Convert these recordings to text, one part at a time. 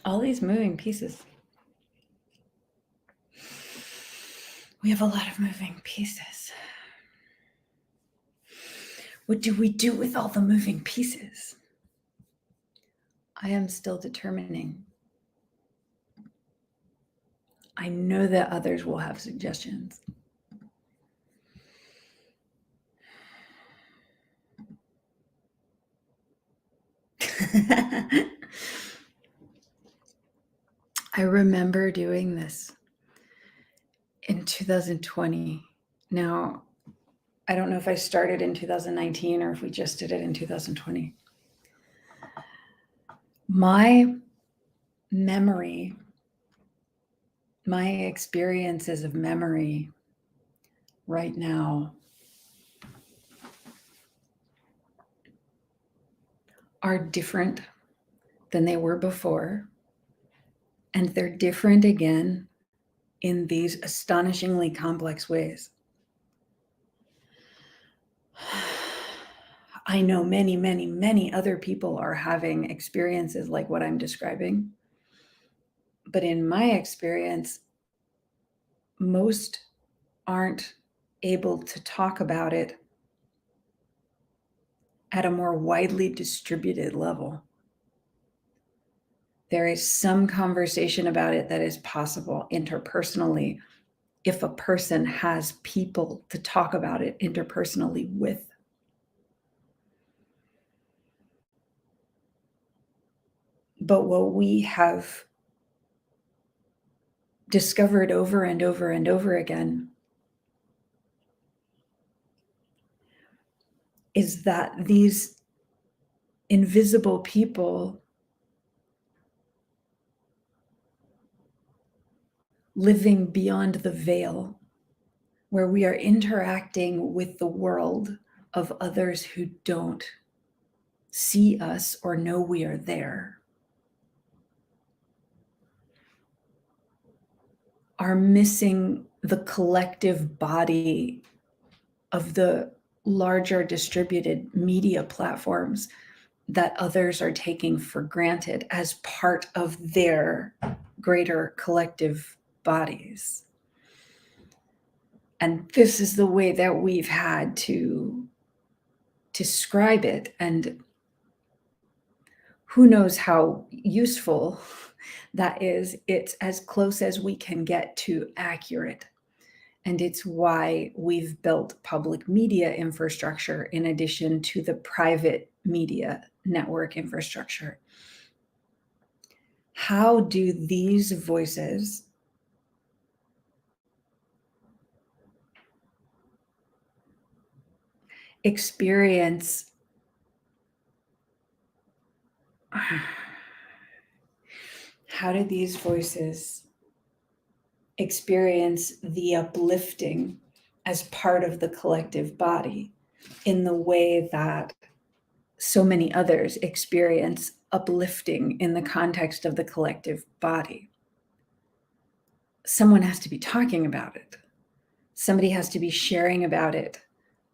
all these moving pieces. We have a lot of moving pieces. What do we do with all the moving pieces? I am still determining. I know that others will have suggestions. I remember doing this in 2020. Now, I don't know if I started in 2019 or if we just did it in 2020. My memory, my experiences of memory right now are different than they were before. And they're different again in these astonishingly complex ways. I know many, many, many other people are having experiences like what I'm describing. But in my experience, most aren't able to talk about it at a more widely distributed level. There is some conversation about it that is possible interpersonally if a person has people to talk about it interpersonally with. But what we have discovered over and over and over again is that these invisible people living beyond the veil, where we are interacting with the world of others who don't see us or know we are there, are missing the collective body of the larger distributed media platforms that others are taking for granted as part of their greater collective bodies. And this is the way that we've had to describe it. And who knows how useful that is. It's as close as we can get to accurate. And it's why we've built public media infrastructure in addition to the private media network infrastructure. How do these voices experience the uplifting as part of the collective body in the way that so many others experience uplifting in the context of the collective body? Someone has to be talking about it. Somebody has to be sharing about it.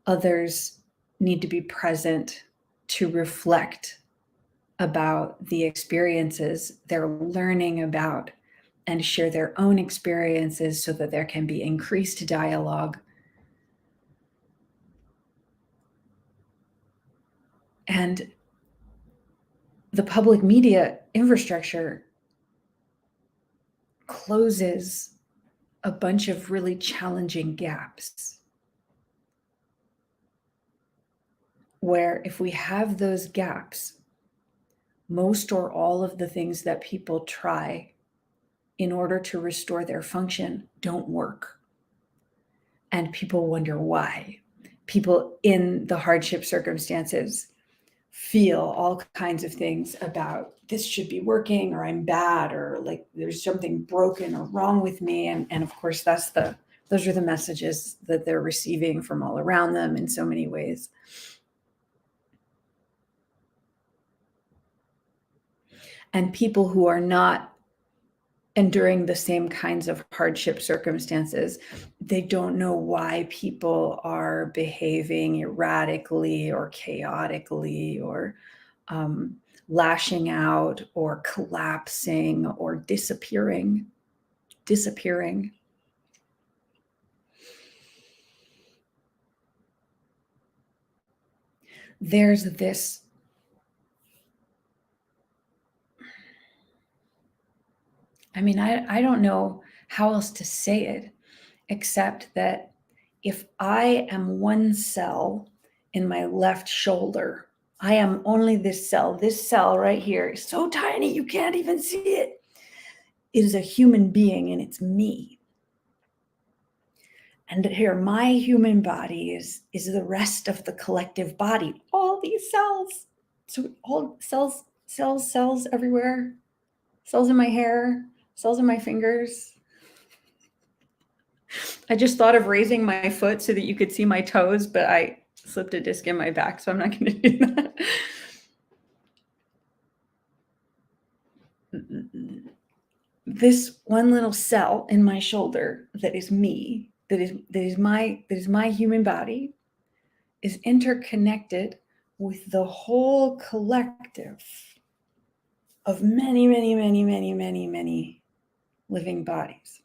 Others need to be present to reflect about the experiences they're learning about and share their own experiences so that there can be increased dialogue. And the public media infrastructure closes a bunch of really challenging gaps, where if we have those gaps, most or all of the things that people try in order to restore their function don't work. And people wonder why. People in the hardship circumstances feel all kinds of things about this should be working, or I'm bad, or like there's something broken or wrong with me. And of course, those are the messages that they're receiving from all around them in so many ways. And people who are not enduring the same kinds of hardship circumstances, they don't know why people are behaving erratically or chaotically or lashing out or collapsing or disappearing. There's this I don't know how else to say it except that if I am one cell in my left shoulder, I am only this cell. This cell right here is so tiny you can't even see it. It is a human being and it's me. And here, my human body is the rest of the collective body. All these cells. So all cells everywhere. Cells in my hair, cells in my fingers. I just thought of raising my foot so that you could see my toes, but I slipped a disc in my back, so I'm not going to do that. This one little cell in my shoulder that is me, that is my human body, is interconnected with the whole collective of many, many, many, many, many, many living bodies.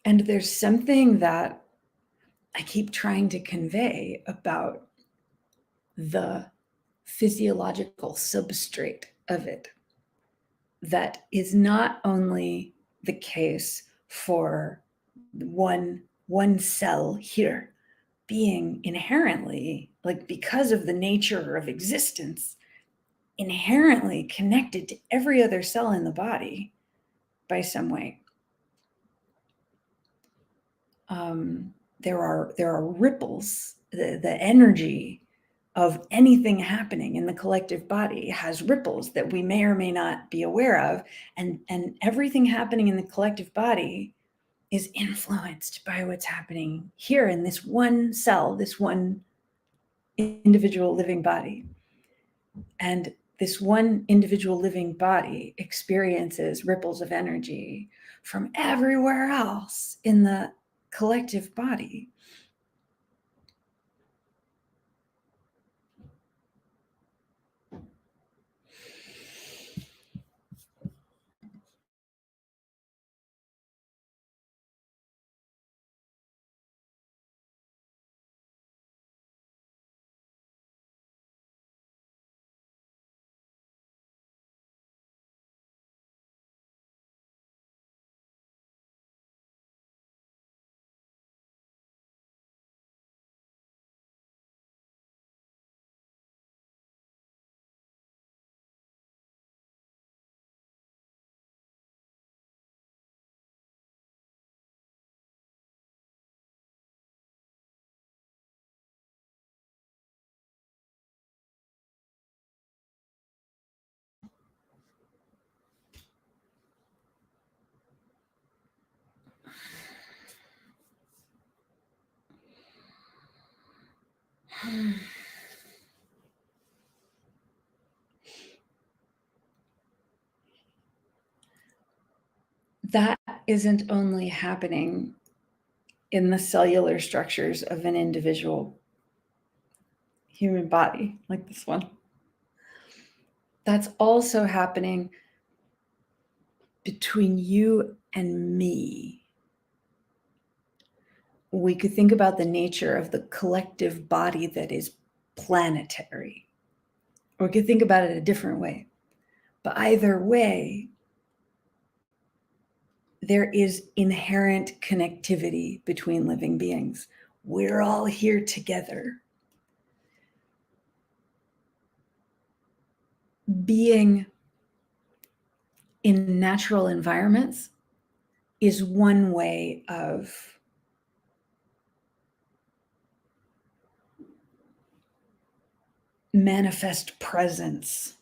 And there's something that I keep trying to convey about the physiological substrate of it that is not only the case for one cell here being inherently, like because of the nature of existence, inherently connected to every other cell in the body by some way. There are ripples. The energy of anything happening in the collective body has ripples that we may or may not be aware of, and everything happening in the collective body is influenced by what's happening here in this one cell, this one individual living body. And this one individual living body experiences ripples of energy from everywhere else in the collective body. That isn't only happening in the cellular structures of an individual human body like this one. That's also happening between you and me. We could think about the nature of the collective body that is planetary, or we could think about it a different way. But either way, there is inherent connectivity between living beings. We're all here together. Being in natural environments is one way of manifest presence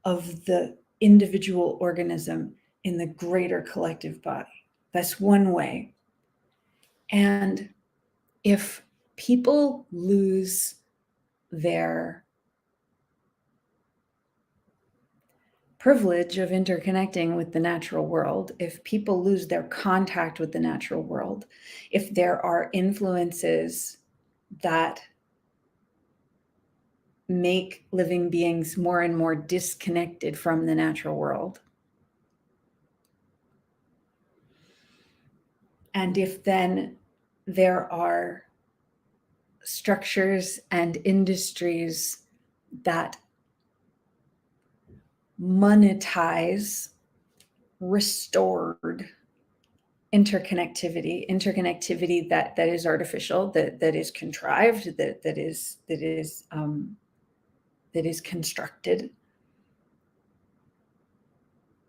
of the individual organism in the greater collective body. That's one way. And if people lose their privilege of interconnecting with the natural world, if people lose their contact with the natural world, if there are influences that make living beings more and more disconnected from the natural world, and if then there are structures and industries that monetize restored interconnectivity that is artificial, that is contrived, that is constructed,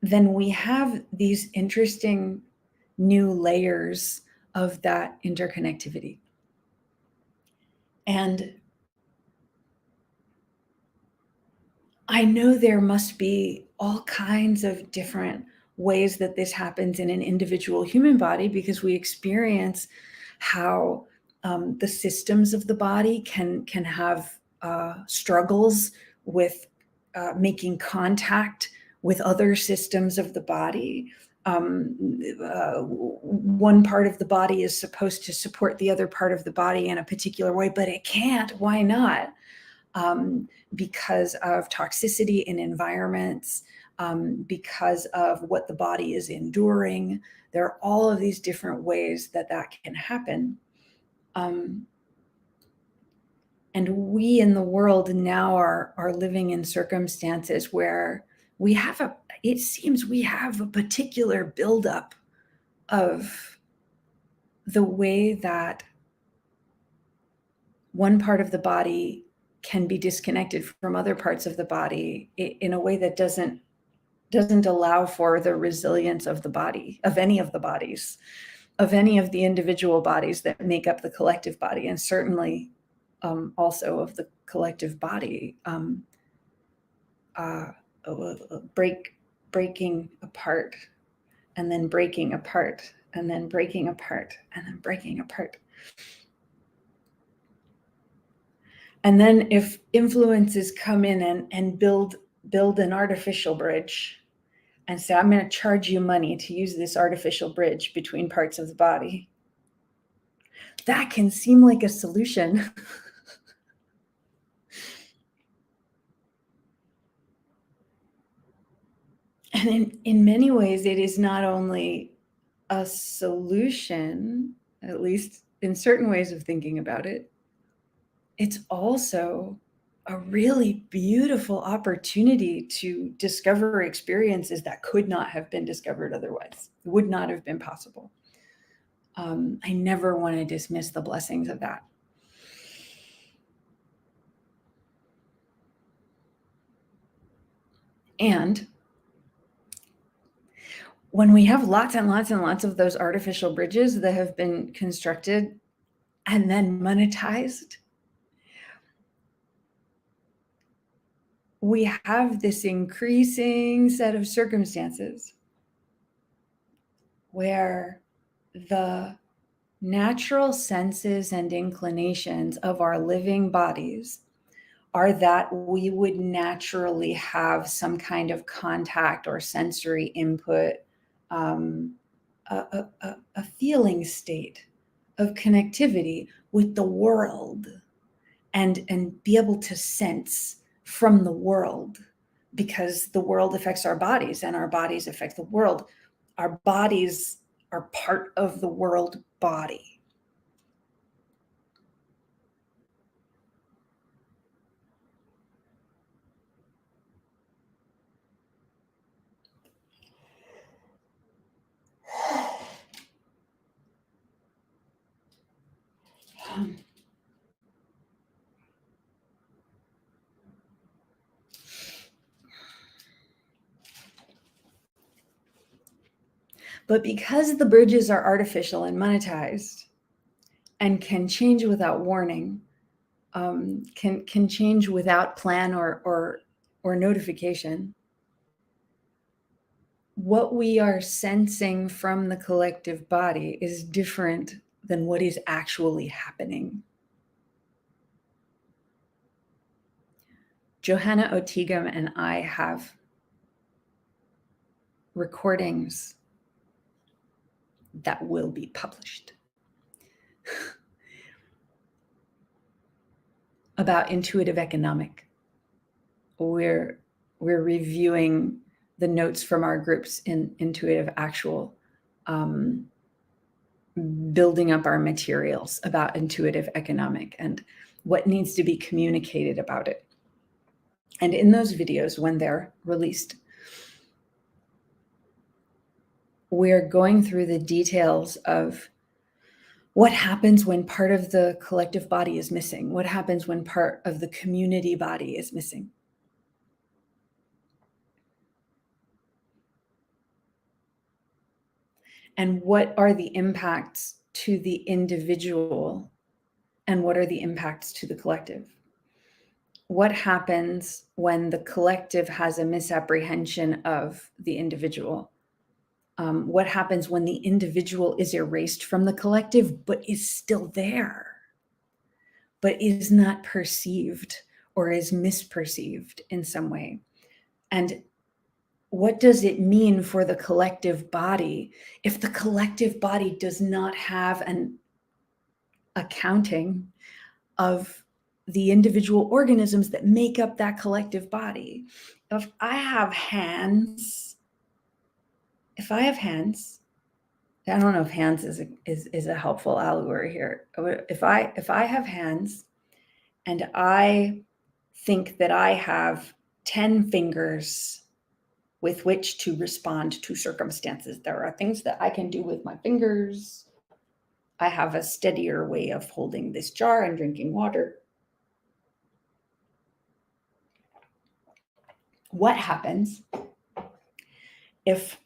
then we have these interesting new layers of that interconnectivity. And I know there must be all kinds of different ways that this happens in an individual human body, because we experience how the systems of the body can have struggles with making contact with other systems of the body. One part of the body is supposed to support the other part of the body in a particular way, but it can't. Why not? Because of toxicity in environments, because of what the body is enduring. There are all of these different ways that can happen. And we in the world now are living in circumstances where it seems we have a particular buildup of the way that one part of the body can be disconnected from other parts of the body in a way that doesn't allow for the resilience of the body, of any of the bodies, of any of the individual bodies that make up the collective body, and certainly also of the collective body breaking apart, and then breaking apart, and then breaking apart, and then breaking apart. And then if influences come in and build an artificial bridge and say, I'm going to charge you money to use this artificial bridge between parts of the body, that can seem like a solution. And in many ways, it is not only a solution, at least in certain ways of thinking about it, it's also a really beautiful opportunity to discover experiences that could not have been discovered otherwise, would not have been possible. I never want to dismiss the blessings of that. And when we have lots and lots and lots of those artificial bridges that have been constructed and then monetized, we have this increasing set of circumstances where the natural senses and inclinations of our living bodies are that we would naturally have some kind of contact or sensory input, a feeling state of connectivity with the world, and be able to sense from the world, because the world affects our bodies and our bodies affect the world. Our bodies are part of the world body. But because the bridges are artificial and monetized and can change without warning, can change without plan or notification, what we are sensing from the collective body is different than what is actually happening. Johanna Otigam and I have recordings that will be published about intuitive economic. We're reviewing the notes from our groups in Intuitive Actual, building up our materials about intuitive economic and what needs to be communicated about it. And in those videos, when they're released, we're going through the details of what happens when part of the collective body is missing, what happens when part of the community body is missing. And what are the impacts to the individual, and what are the impacts to the collective? What happens when the collective has a misapprehension of the individual? What happens when the individual is erased from the collective, but is still there, but is not perceived or is misperceived in some way? And what does it mean for the collective body if the collective body does not have an accounting of the individual organisms that make up that collective body? If I have hands, I don't know if hands is a helpful allegory here. If I have hands and I think that I have 10 fingers with which to respond to circumstances, there are things that I can do with my fingers. I have a steadier way of holding this jar and drinking water. What happens if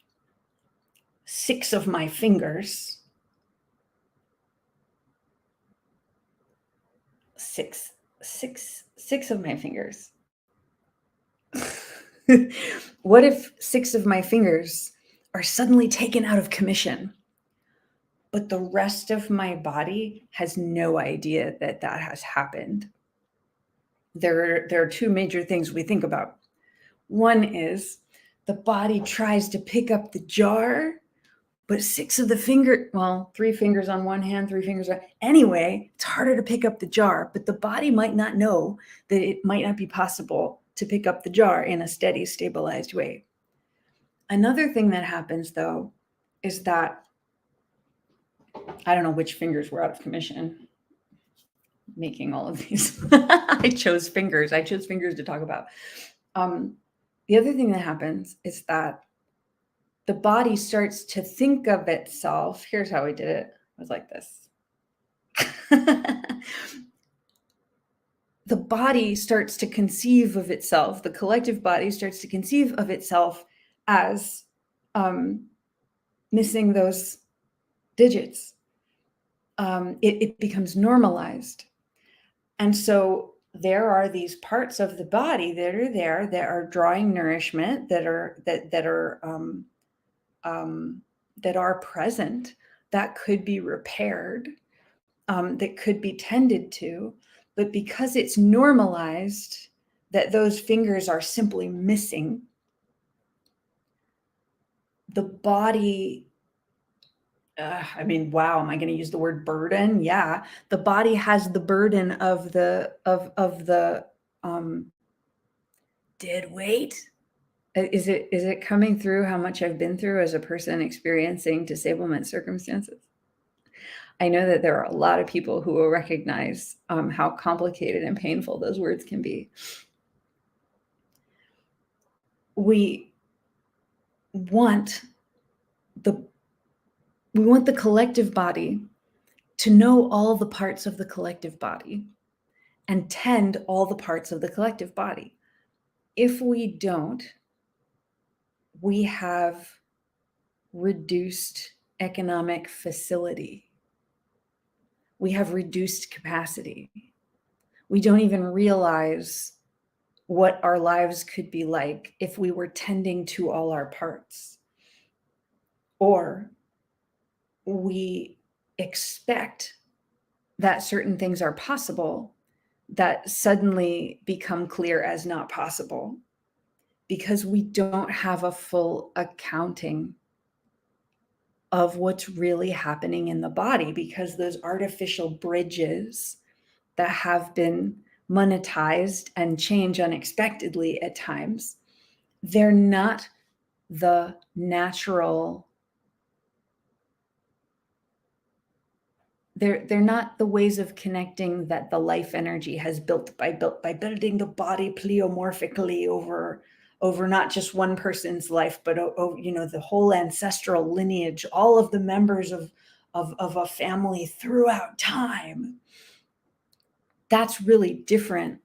6 of my fingers, six of my fingers, what if 6 of my fingers are suddenly taken out of commission, but the rest of my body has no idea that that has happened? There are 2 major things we think about. One is the body tries to pick up the jar, but 6 of the 3 fingers on one hand, 3 fingers on. Anyway, it's harder to pick up the jar, but the body might not know that it might not be possible to pick up the jar in a steady, stabilized way. Another thing that happens, though, is that I don't know which fingers were out of commission making all of these. I chose fingers to talk about. The other thing that happens is that the body starts to think of itself. Here's how we did it. It was like this. The body starts to conceive of itself, the collective body starts to conceive of itself as missing those digits. It becomes normalized. And so there are these parts of the body that are there that are drawing nourishment, that are present, that could be repaired, that could be tended to. But because it's normalized that those fingers are simply missing, the body, wow, am I going to use the word burden? Yeah, the body has the burden of the dead weight. Is it coming through how much I've been through as a person experiencing disablement circumstances? I know that there are a lot of people who will recognize how complicated and painful those words can be. We want the collective body to know all the parts of the collective body and tend all the parts of the collective body. If we don't, we have reduced economic facility. We have reduced capacity. We don't even realize what our lives could be like if we were tending to all our parts. Or we expect that certain things are possible that suddenly become clear as not possible. because we don't have a full accounting of what's really happening in the body, because those artificial bridges that have been monetized and change unexpectedly at times, they're not the natural, they're not the ways of connecting that the life energy has built by building the body pleomorphically over not just one person's life, but the whole ancestral lineage, all of the members of a family throughout time. That's really different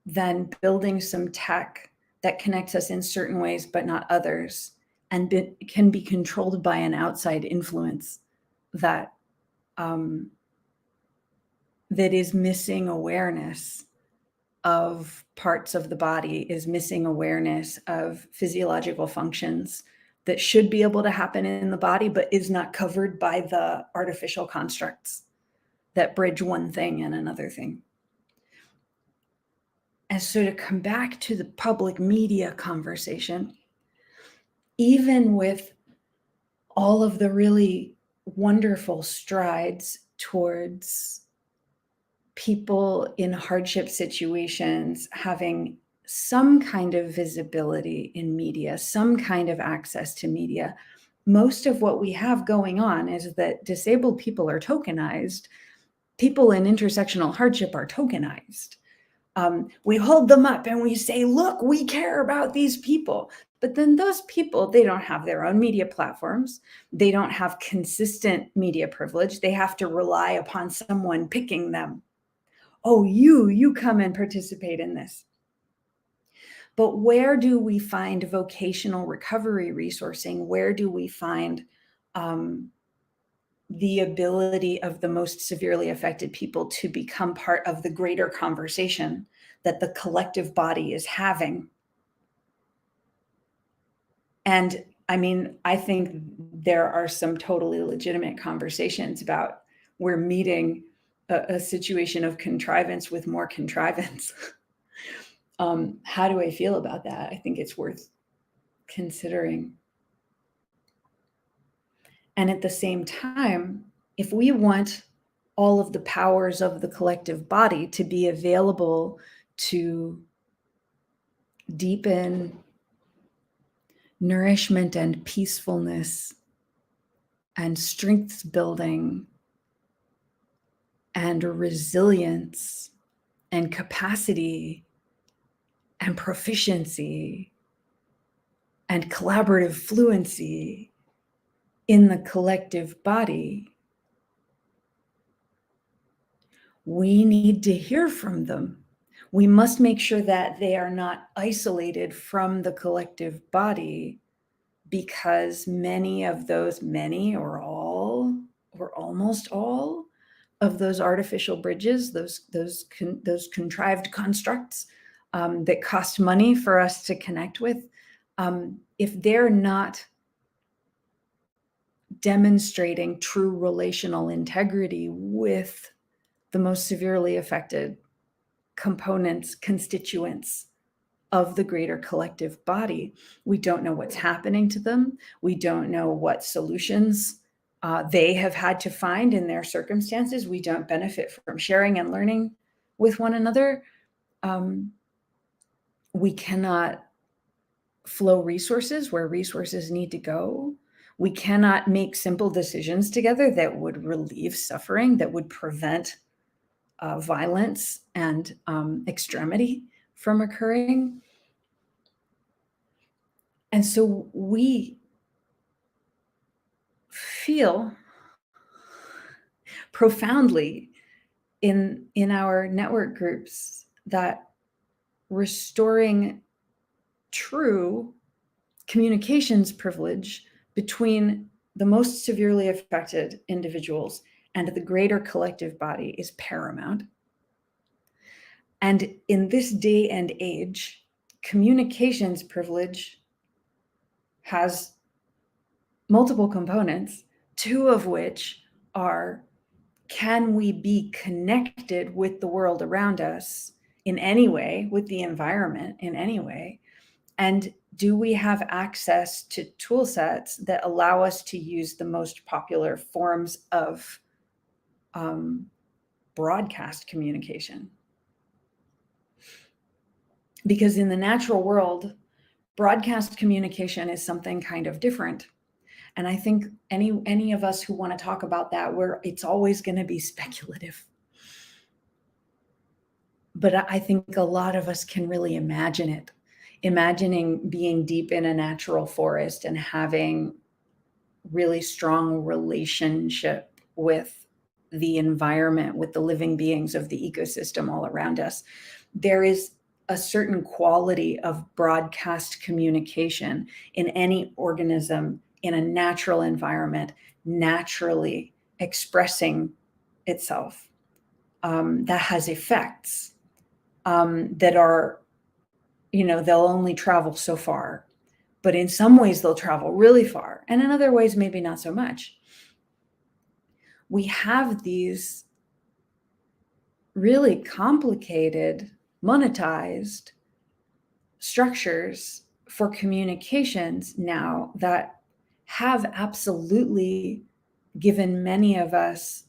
than building some tech that connects us in certain ways but not others, and can be controlled by an outside influence that that is missing awareness of parts of the body, is missing awareness of physiological functions that should be able to happen in the body, but is not covered by the artificial constructs that bridge one thing and another thing. And so, to come back to the public media conversation, even with all of the really wonderful strides towards people in hardship situations having some kind of visibility in media, some kind of access to media, most of what we have going on is that disabled people are tokenized. People in intersectional hardship are tokenized. We hold them up and we say, look, we care about these people. But then those people, they don't have their own media platforms. They don't have consistent media privilege. They have to rely upon someone picking them. Oh, you come and participate in this. But where do we find vocational recovery resourcing? Where do we find the ability of the most severely affected people to become part of the greater conversation that the collective body is having? And I mean, I think there are some totally legitimate conversations about we're meeting a situation of contrivance with more contrivance. How do I feel about that? I think it's worth considering. And at the same time, if we want all of the powers of the collective body to be available to deepen nourishment and peacefulness and strength building and resilience and capacity and proficiency and collaborative fluency in the collective body, we need to hear from them. We must make sure that they are not isolated from the collective body, because many or all or almost all of those artificial bridges, those contrived constructs that cost money for us to connect with, if they're not demonstrating true relational integrity with the most severely affected components, constituents of the greater collective body, we don't know what's happening to them. We don't know what solutions they have had to find in their circumstances. We don't benefit from sharing and learning with one another. We cannot flow resources where resources need to go. We cannot make simple decisions together that would relieve suffering, that would prevent violence and extremity from occurring. And so we feel profoundly in our network groups that restoring true communications privilege between the most severely affected individuals and the greater collective body is paramount. And in this day and age, communications privilege has multiple components, two of which are, can we be connected with the world around us in any way, with the environment in any way? And do we have access to tool sets that allow us to use the most popular forms of broadcast communication? Because in the natural world, broadcast communication is something kind of different. And I think any of us who want to talk about that, it's always going to be speculative. But I think a lot of us can really imagine it. Imagining being deep in a natural forest and having really strong relationship with the environment, with the living beings of the ecosystem all around us. There is a certain quality of broadcast communication in any organism in a natural environment, naturally expressing itself, that has effects that are, they'll only travel so far, but in some ways they'll travel really far, and in other ways maybe not so much. We have these really complicated, monetized structures for communications now that have absolutely given many of us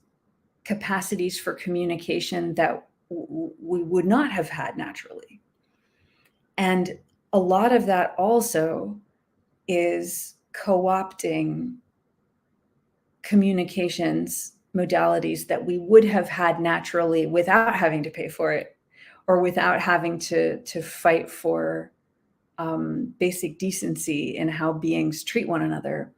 capacities for communication that we would not have had naturally. And a lot of that also is co-opting communications modalities that we would have had naturally without having to pay for it, or without having to fight for basic decency in how beings treat one another.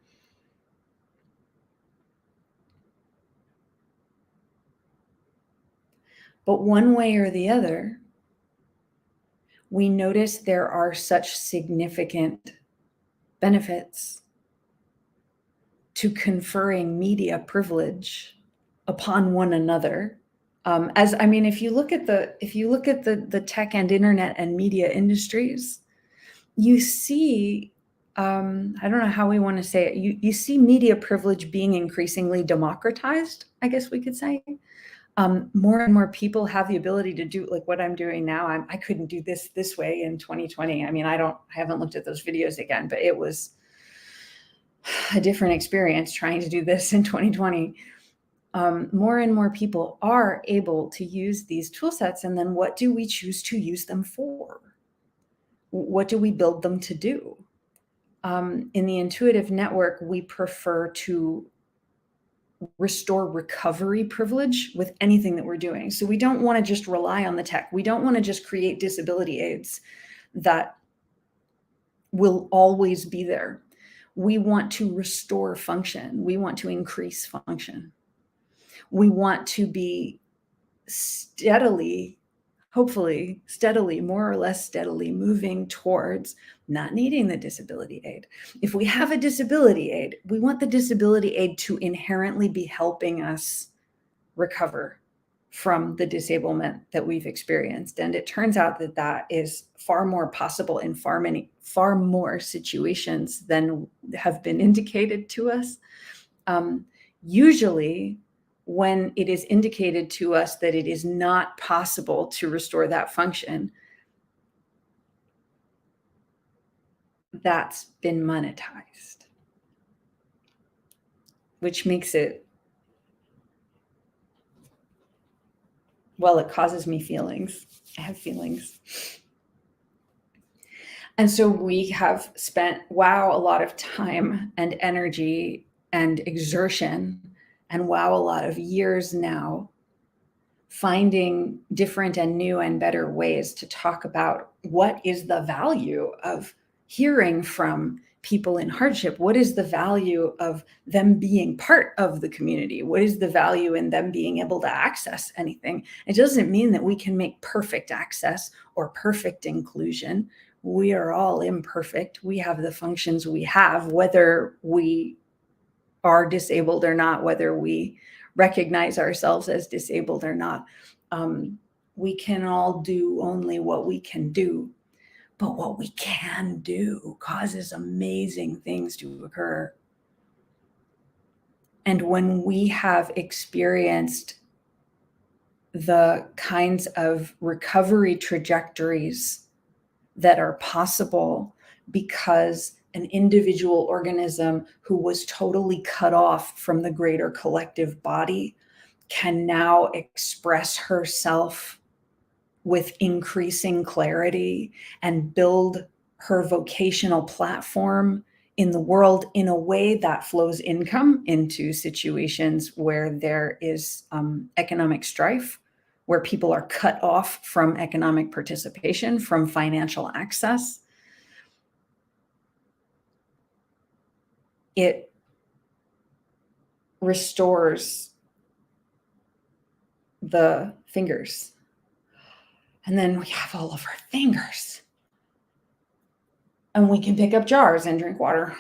But one way or the other, we notice there are such significant benefits to conferring media privilege upon one another. If you look at the tech and internet and media industries, you see, I don't know how we want to say it. You see media privilege being increasingly democratized, I guess we could say. More and more people have the ability to do like what I'm doing now. I couldn't do this way in 2020. I haven't looked at those videos again, but it was a different experience trying to do this in 2020. More and more people are able to use these tool sets. And then what do we choose to use them for? What do we build them to do? In the intuitive network, we prefer to restore recovery privilege with anything that we're doing. So we don't want to just rely on the tech. We don't want to just create disability aids that will always be there. We want to restore function. We want to increase function. We want to be hopefully steadily, more or less steadily moving towards not needing the disability aid. If we have a disability aid, we want the disability aid to inherently be helping us recover from the disablement that we've experienced. And it turns out that that is far more possible in far more situations than have been indicated to us. Usually, when it is indicated to us that it is not possible to restore that function, that's been monetized, which makes it, well, it causes me feelings. I have feelings. And so we have spent, a lot of time and energy and exertion, and a lot of years now, finding different and new and better ways to talk about what is the value of hearing from people in hardship. What is the value of them being part of the community? What is the value in them being able to access anything? It doesn't mean that we can make perfect access or perfect inclusion. We are all imperfect. We have the functions we have, whether we are disabled or not, whether we recognize ourselves as disabled or not. We can all do only what we can do, but what we can do causes amazing things to occur. And when we have experienced the kinds of recovery trajectories that are possible because an individual organism who was totally cut off from the greater collective body can now express herself with increasing clarity and build her vocational platform in the world in a way that flows income into situations where there is economic strife, where people are cut off from economic participation, from financial access. It restores the fingers. And then we have all of our fingers. And we can pick up jars and drink water.